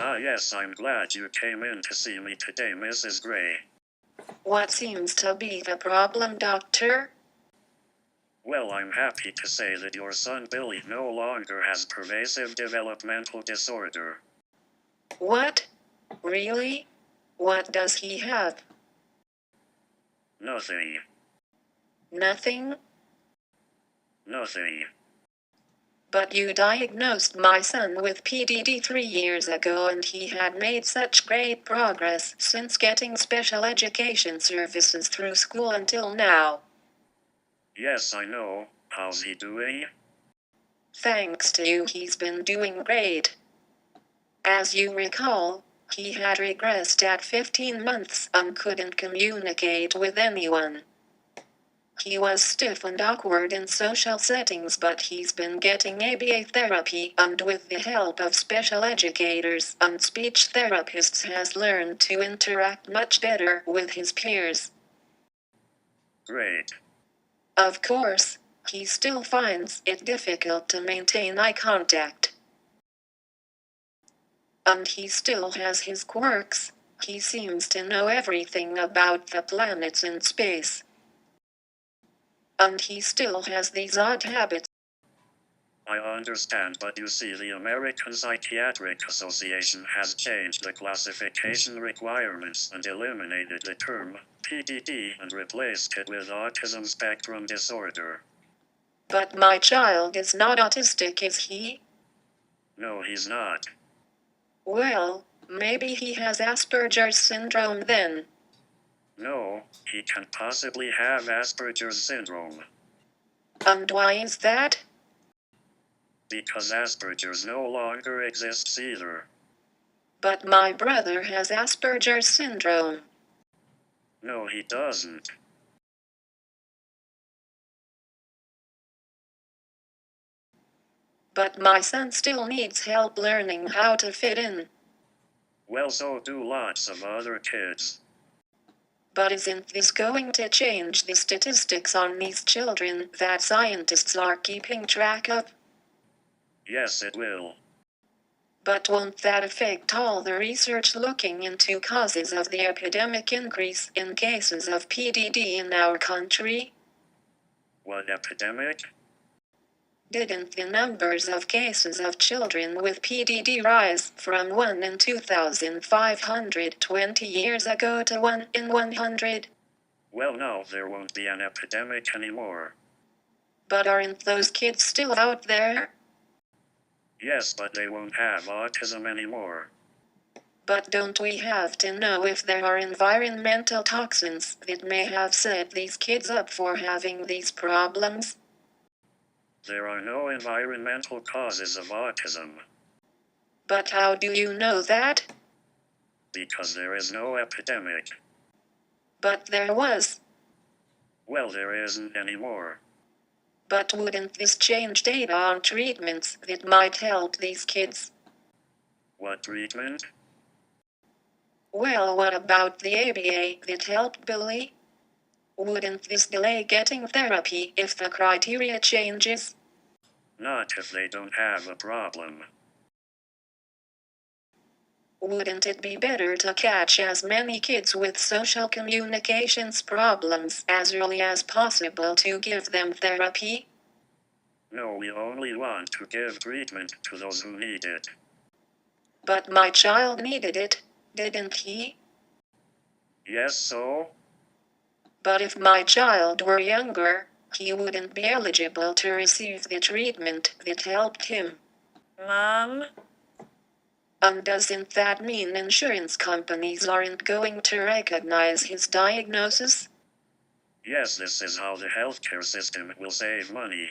Ah yes, I'm glad you came in to see me today, Mrs. Gray. What seems to be the problem, Doctor? Well, I'm happy to say that your son Billy no longer has pervasive developmental disorder. What? Really? What does he have? Nothing. Nothing? Nothing. But you diagnosed my son with PDD 3 years ago, and he had made such great progress since getting special education services through school until now. Yes, I know. How's he doing? Thanks to you, he's been doing great. As you recall, he had regressed at 15 months and couldn't communicate with anyone. He was stiff and awkward in social settings, but he's been getting ABA therapy, and with the help of special educators and speech therapists has learned to interact much better with his peers. Great. Of course, he still finds it difficult to maintain eye contact. And he still has his quirks. He seems to know everything about the planets in space. And he still has these odd habits. I understand, but you see, the American Psychiatric Association has changed the classification requirements and eliminated the term PDD and replaced it with autism spectrum disorder. But my child is not autistic, is he? No, he's not. Well, maybe he has Asperger's syndrome then. No, he can't possibly have Asperger's syndrome. And why is that? Because Asperger's no longer exists either. But my brother has Asperger's syndrome. No, he doesn't. But my son still needs help learning how to fit in. Well, so do lots of other kids. But isn't this going to change the statistics on these children that scientists are keeping track of? Yes, it will. But won't that affect all the research looking into causes of the epidemic increase in cases of PDD in our country? What epidemic? Didn't the numbers of cases of children with PDD rise from 1 in 2,520 years ago to 1 in 100? Well, no, there won't be an epidemic anymore. But aren't those kids still out there? Yes, but they won't have autism anymore. But don't we have to know if there are environmental toxins that may have set these kids up for having these problems? There are no environmental causes of autism. But how do you know that? Because there is no epidemic. But there was. Well, there isn't anymore. But wouldn't this change data on treatments that might help these kids? What treatment? Well, what about the ABA that helped Billy? Wouldn't this delay getting therapy if the criteria changes? Not if they don't have a problem. Wouldn't it be better to catch as many kids with social communications problems as early as possible to give them therapy? No, we only want to give treatment to those who need it. But my child needed it, didn't he? Yes, so? But if my child were younger, he wouldn't be eligible to receive the treatment that helped him. Mom? And doesn't that mean insurance companies aren't going to recognize his diagnosis? Yes, this is how the healthcare system will save money.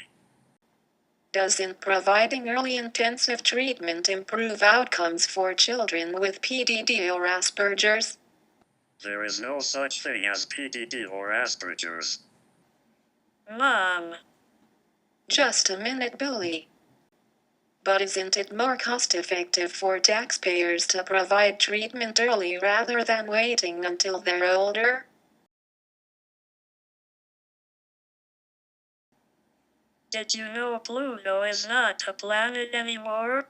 Doesn't providing early intensive treatment improve outcomes for children with PDD or Asperger's? There is no such thing as PDD or Asperger's. Mom? Just a minute, Billy. But isn't it more cost-effective for taxpayers to provide treatment early rather than waiting until they're older? Did you know Pluto is not a planet anymore?